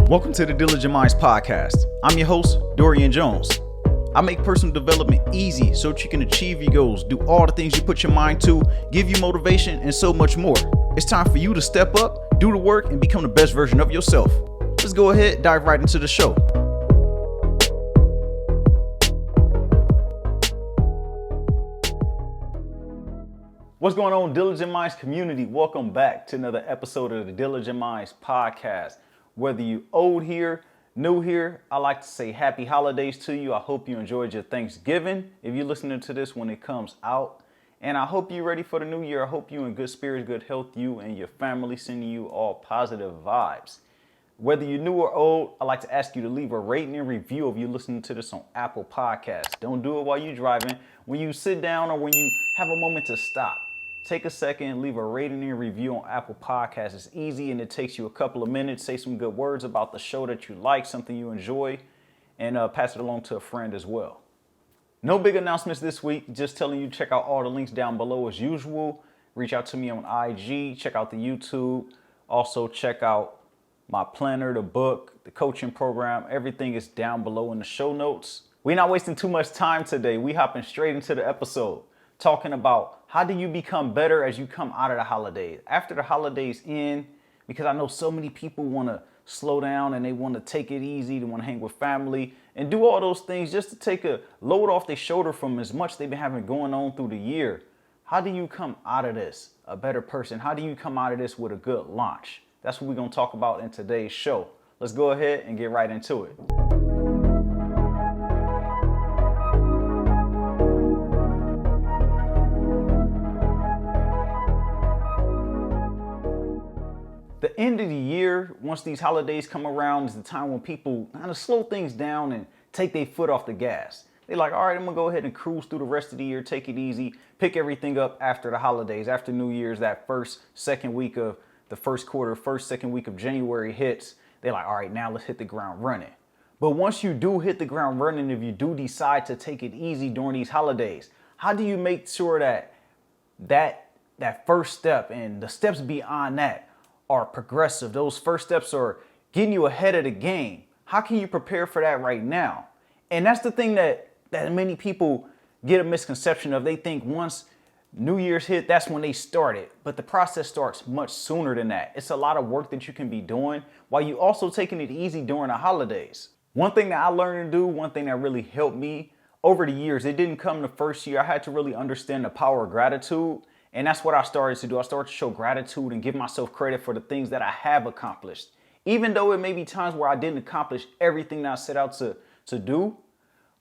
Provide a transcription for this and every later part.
Welcome to the Diligent Minds Podcast. I'm your host, Dorian Jones. I make personal development easy so that you can achieve your goals, do all the things you put your mind to, give you motivation, and so much more. It's time for you to step up, do the work, and become the best version of yourself. Let's go ahead, dive right into the show. What's going on, Diligent Minds community? Welcome back to another episode of the Diligent Minds Podcast. Whether you old here, new here, I like to say happy holidays to you. I hope you enjoyed your Thanksgiving if you're listening to this when it comes out. And I hope you're ready for the new year. I hope you're in good spirits, good health, you and your family, sending you all positive vibes. Whether you're new or old, I'd like to ask you to leave a rating and review if you're listening to this on Apple Podcasts. Don't do it while you're driving. When you sit down or when you have a moment to stop, take a second, leave a rating and review on Apple Podcasts. It's easy and it takes you a couple of minutes. Say some good words about the show that you like, something you enjoy, and pass it along to a friend as well. No big announcements this week. Just telling you to check out all the links down below as usual. Reach out to me on IG. Check out the YouTube. Also check out my planner, the book, the coaching program. Everything is down below in the show notes. We're not wasting too much time today. We hopping straight into the episode, talking about how do you become better as you come out of the holidays, after the holidays end, because I know so many people want to slow down and they want to take it easy, they want to hang with family and do all those things just to take a load off their shoulder from as much they've been having going on through the year. How do you come out of this a better person? How do you come out of this with a good launch? That's what we're going to talk about in today's show. Let's go ahead and get right into it. The end of the year, once these holidays come around, is the time when people kind of slow things down and take their foot off the gas. They're like, all right, I'm going to go ahead and cruise through the rest of the year, take it easy, pick everything up after the holidays, after New Year's, that second week of the first quarter, second week of January hits. They're like, all right, now let's hit the ground running. But once you do hit the ground running, if you do decide to take it easy during these holidays, how do you make sure that first step and the steps beyond that are progressive? Those first steps are getting you ahead of the game. How can you prepare for that right now? And that's the thing that many people get a misconception of. They think once New Year's hit, that's when they start it. But the process starts much sooner than that. It's a lot of work that you can be doing while you also taking it easy during the holidays. One thing that I learned to do, one thing that really helped me over the years, it didn't come the first year. I had to really understand the power of gratitude. And that's what I started to do. I started to show gratitude and give myself credit for the things that I have accomplished. Even though it may be times where I didn't accomplish everything that I set out to do,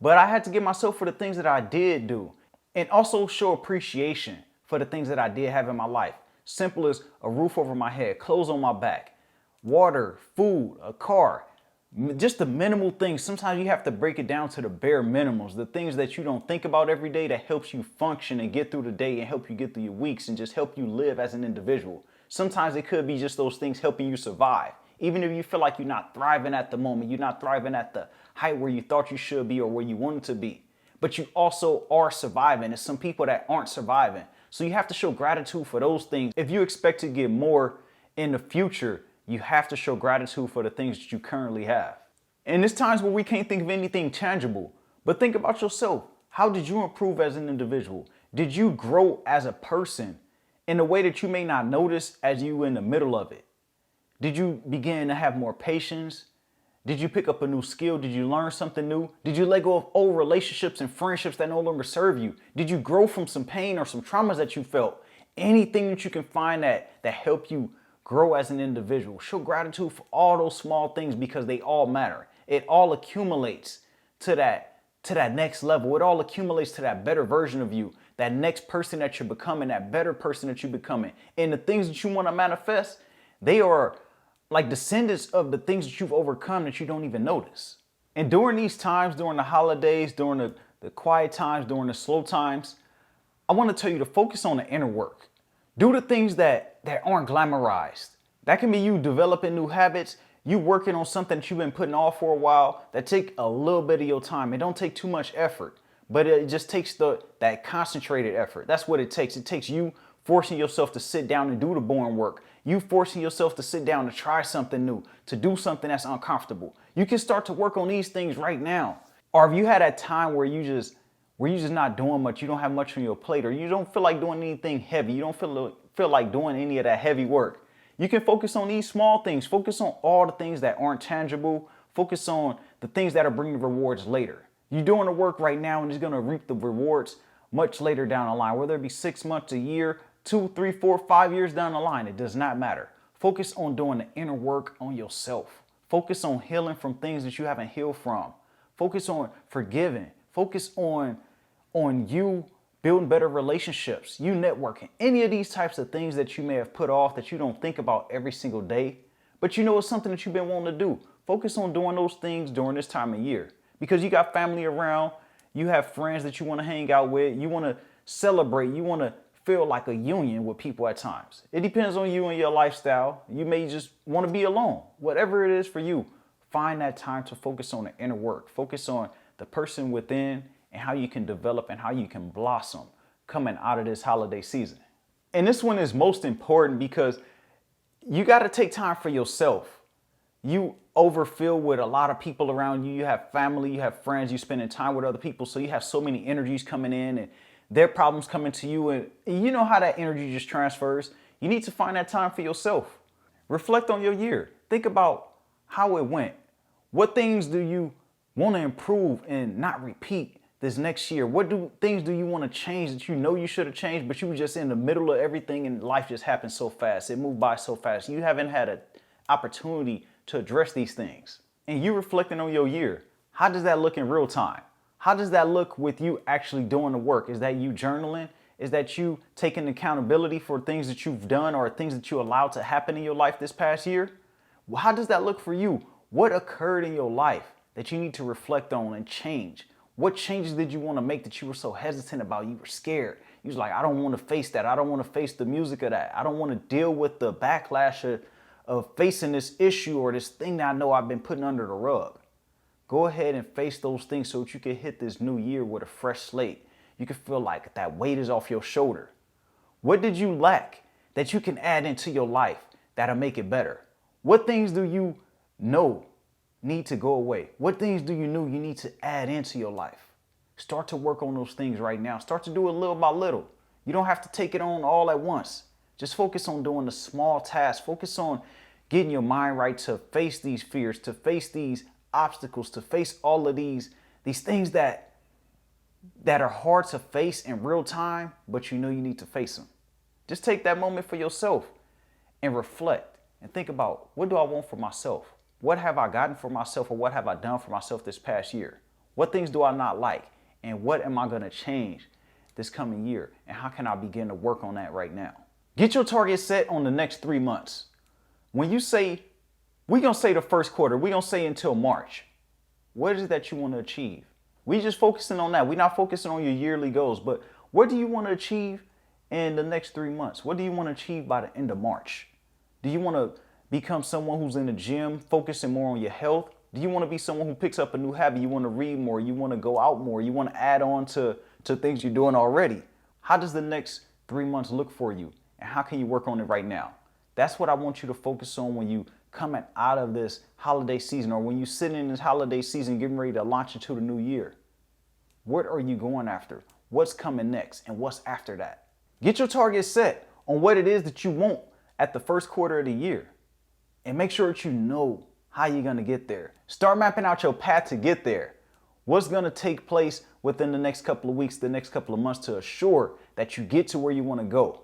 but I had to give myself for the things that I did do. And also show appreciation for the things that I did have in my life. Simple as a roof over my head, clothes on my back, water, food, a car. Just the minimal things. Sometimes you have to break it down to the bare minimums, the things that you don't think about every day that helps you function and get through the day and help you get through your weeks and just help you live as an individual. Sometimes it could be just those things helping you survive. Even if you feel like you're not thriving at the moment, you're not thriving at the height where you thought you should be or where you wanted to be, but you also are surviving. There's some people that aren't surviving. So you have to show gratitude for those things. If you expect to get more in the future, you have to show gratitude for the things that you currently have. And there's times where we can't think of anything tangible, but think about yourself. How did you improve as an individual? Did you grow as a person in a way that you may not notice as you in the middle of it? Did you begin to have more patience? Did you pick up a new skill? Did you learn something new? Did you let go of old relationships and friendships that no longer serve you? Did you grow from some pain or some traumas that you felt? Anything that you can find that help you grow as an individual. Show gratitude for all those small things because they all matter. It all accumulates to that next level. It all accumulates to that better version of you, that next person that you're becoming, that better person that you're becoming. And the things that you want to manifest, they are like descendants of the things that you've overcome that you don't even notice. And during these times, during the holidays, during the quiet times, during the slow times, I want to tell you to focus on the inner work. Do the things that aren't glamorized. That can be you developing new habits, you working on something that you've been putting off for a while, that take a little bit of your time. It don't take too much effort, but it just takes that concentrated effort. That's what it takes. It takes you forcing yourself to sit down and do the boring work. You forcing yourself to sit down to try something new, to do something that's uncomfortable. You can start to work on these things right now. Or if you had that time where you just not doing much, you don't have much on your plate, or you don't feel like doing anything heavy, you don't feel like doing any of that heavy work, you can focus on these small things. Focus on all the things that aren't tangible. Focus on the things that are bringing rewards later. You're doing the work right now and it's going to reap the rewards much later down the line, whether it be 6 months, a year, 2, 3, 4, 5 years down the line. It does not matter. Focus on doing the inner work on yourself. Focus on healing from things that you haven't healed from. Focus on forgiving. Focus on you building better relationships, you networking, any of these types of things that you may have put off that you don't think about every single day, but you know it's something that you've been wanting to do. Focus on doing those things during this time of year because you got family around, you have friends that you want to hang out with, you want to celebrate, you want to feel like a union with people at times. It depends on you and your lifestyle. You may just want to be alone. Whatever it is for you, find that time to focus on the inner work. Focus on the person within and how you can develop and how you can blossom coming out of this holiday season. And this one is most important because you got to take time for yourself. You overfill with a lot of people around you. You have family, you have friends, you're spending time with other people. So you have so many energies coming in and their problems coming to you. And you know how that energy just transfers. You need to find that time for yourself. Reflect on your year. Think about how it went. What things do you want to improve and not repeat this next year? What things do you want to change that you know you should have changed, but you were just in the middle of everything and life just happened so fast. It moved by so fast. You haven't had an opportunity to address these things. And you reflecting on your year. How does that look in real time? How does that look with you actually doing the work? Is that you journaling? Is that you taking accountability for things that you've done or things that you allowed to happen in your life this past year? Well, how does that look for you? What occurred in your life that you need to reflect on and change? What changes did you want to make that you were so hesitant about? You were scared. You was like, I don't want to face that. I don't want to face the music of that. I don't want to deal with the backlash of facing this issue or this thing that I know I've been putting under the rug. Go ahead and face those things so that you can hit this new year with a fresh slate. You can feel like that weight is off your shoulder. What did you lack that you can add into your life that'll make it better? What things do you know need to go away? What things do you know you need to add into your life? Start to work on those things right now. Start to do it little by little. You don't have to take it on all at once. Just focus on doing the small tasks. Focus on getting your mind right to face these fears, to face these obstacles, to face all of these things that are hard to face in real time, but you know you need to face them. Just take that moment for yourself and reflect and think about, what do I want for myself? What have I gotten for myself, or what have I done for myself this past year? What things do I not like? And what am I going to change this coming year? And how can I begin to work on that right now? Get your target set on the next 3 months. When you say, we're going to say the first quarter, we're going to say until March. What is it that you want to achieve? We just focusing on that. We're not focusing on your yearly goals, but what do you want to achieve in the next 3 months? What do you want to achieve by the end of March? Do you want to become someone who's in the gym, focusing more on your health? Do you want to be someone who picks up a new habit? You want to read more? You want to go out more? You want to add on to things you're doing already? How does the next 3 months look for you? And how can you work on it right now? That's what I want you to focus on when you coming out of this holiday season, or when you sitting in this holiday season getting ready to launch into the new year. What are you going after? What's coming next? And what's after that? Get your target set on what it is that you want at the first quarter of the year. And make sure that you know how you're going to get there. Start mapping out your path to get there. What's going to take place within the next couple of weeks, the next couple of months to assure that you get to where you want to go.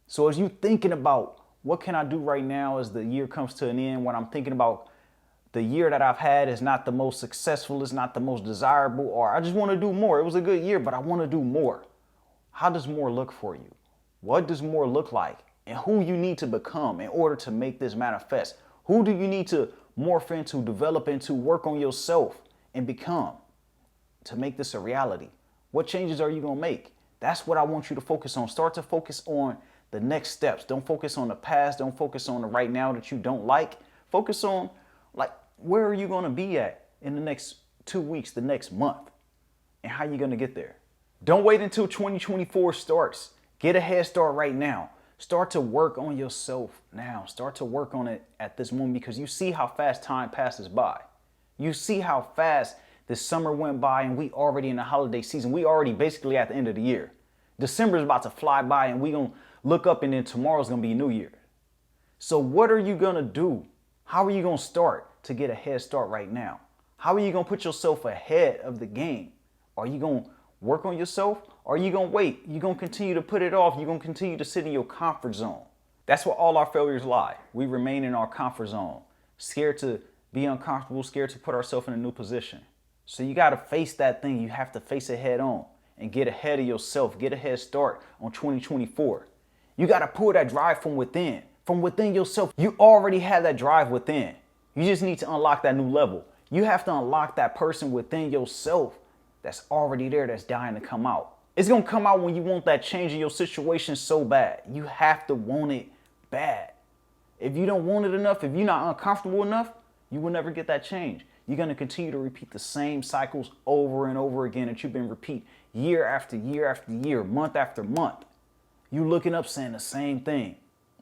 So as you thinking about what can I do right now as the year comes to an end, when I'm thinking about the year that I've had is not the most successful, is not the most desirable, or I just want to do more. It was a good year, but I want to do more. How does more look for you? What does more look like? And who you need to become in order to make this manifest? Who do you need to morph into, develop into, work on yourself and become to make this a reality? What changes are you going to make? That's what I want you to focus on. Start to focus on the next steps. Don't focus on the past. Don't focus on the right now that you don't like. Focus on, like, where are you going to be at in the next 2 weeks, the next month, and how you're going to get there. Don't wait until 2024 starts Get a head start right now. Start to work on yourself now. Start to work on it at this moment, because you see how fast time passes by. You see how fast the summer went by, and we already in the holiday season. We already basically at the end of the year. December is about to fly by, and we gonna look up, and then tomorrow's gonna be New Year. So what are you gonna do? How are you gonna start to get a head start right now? How are you gonna put yourself ahead of the game? Are you gonna work on yourself, or are you gonna wait? You're gonna continue to put it off. You're gonna continue to sit in your comfort zone. That's where all our failures lie. We remain in our comfort zone, scared to be uncomfortable, scared to put ourselves in a new position. So you gotta face that thing. You have to face it head on and get ahead of yourself. Get a head start on 2024. You gotta pull that drive from within yourself. You already have that drive within. You just need to unlock that new level. You have to unlock that person within yourself that's already there, that's dying to come out. It's gonna come out when you want that change in your situation so bad. You have to want it bad. If you don't want it enough, if you're not uncomfortable enough, you will never get that change. You're gonna continue to repeat the same cycles over and over again that you've been repeat year after year after year, month after month. You looking up saying the same thing.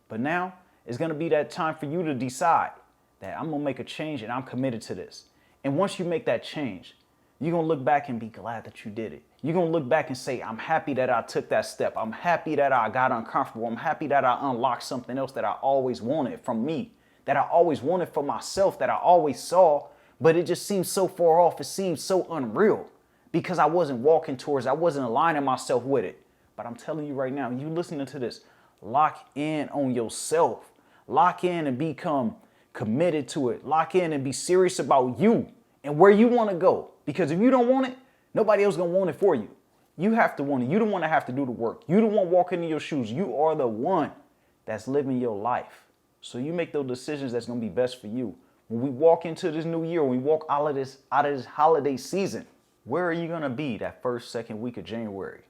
But now it's gonna be that time for you to decide that I'm gonna make a change and I'm committed to this. And once you make that change, you're going to look back and be glad that you did it. You're going to look back and say, I'm happy that I took that step. I'm happy that I got uncomfortable. I'm happy that I unlocked something else that I always wanted from me, that I always wanted for myself, that I always saw, but it just seemed so far off. It seemed so unreal because I wasn't walking towards it. I wasn't aligning myself with it. But I'm telling you right now, you listening to this, lock in on yourself. Lock in and become committed to it. Lock in and be serious about you and where you want to go. Because if you don't want it, nobody else gonna want it for you. You have to want it. You the one that have to do the work. You the one walking in your shoes. You are the one that's living your life. So you make those decisions that's gonna be best for you. When we walk into this new year, when we walk out of this holiday season, where are you gonna be that first, second week of January?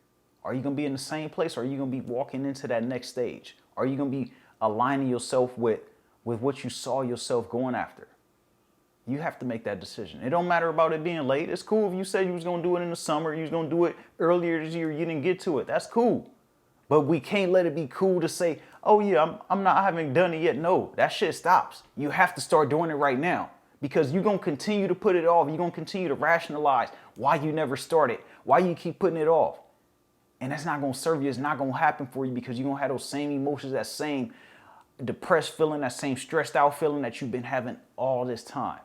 Are you gonna be in the same place, or are you gonna be walking into that next stage? Are you gonna be aligning yourself with what you saw yourself going after? You have to make that decision. It don't matter about it being late. It's cool if you said you was going to do it in the summer. You was going to do it earlier this year. You didn't get to it. That's cool. But we can't let it be cool to say, oh yeah, I haven't done it yet. No, that shit stops. You have to start doing it right now, because you're going to continue to put it off. You're going to continue to rationalize why you never started, why you keep putting it off. And that's not going to serve you. It's not going to happen for you, because you're going to have those same emotions, that same depressed feeling, that same stressed out feeling that you've been having all this time.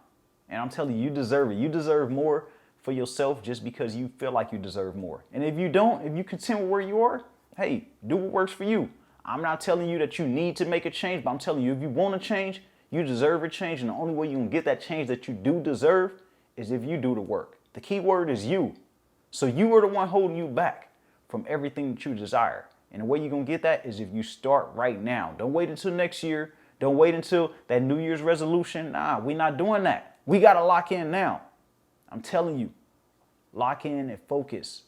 And I'm telling you, you deserve it. You deserve more for yourself just because you feel like you deserve more. And if you don't, if you content with where you are, hey, do what works for you. I'm not telling you that you need to make a change, but I'm telling you, if you want to change, you deserve a change. And the only way you can get that change that you do deserve is if you do the work. The key word is you. So you are the one holding you back from everything that you desire. And the way you're going to get that is if you start right now. Don't wait until next year. Don't wait until that New Year's resolution. Nah, we're not doing that. We got to lock in now. I'm telling you, lock in and focus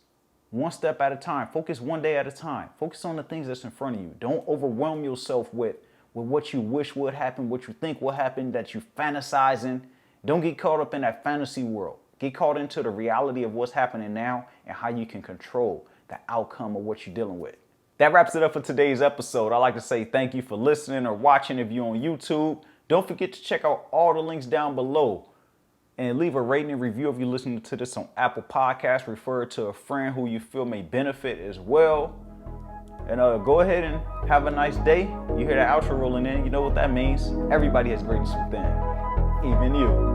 one step at a time. Focus one day at a time. Focus on the things that's in front of you. Don't overwhelm yourself with what you wish would happen, what you think will happen, that you fantasizing. Don't get caught up in that fantasy world. Get caught into the reality of what's happening now and how you can control the outcome of what you're dealing with. That wraps it up for today's episode. I'd like to say thank you for listening or watching if you're on YouTube. Don't forget to check out all the links down below and leave a rating and review if you're listening to this on Apple Podcasts. Refer it to a friend who you feel may benefit as well. And go ahead and have a nice day. You hear the outro rolling in. You know what that means. Everybody has greatness within, even you.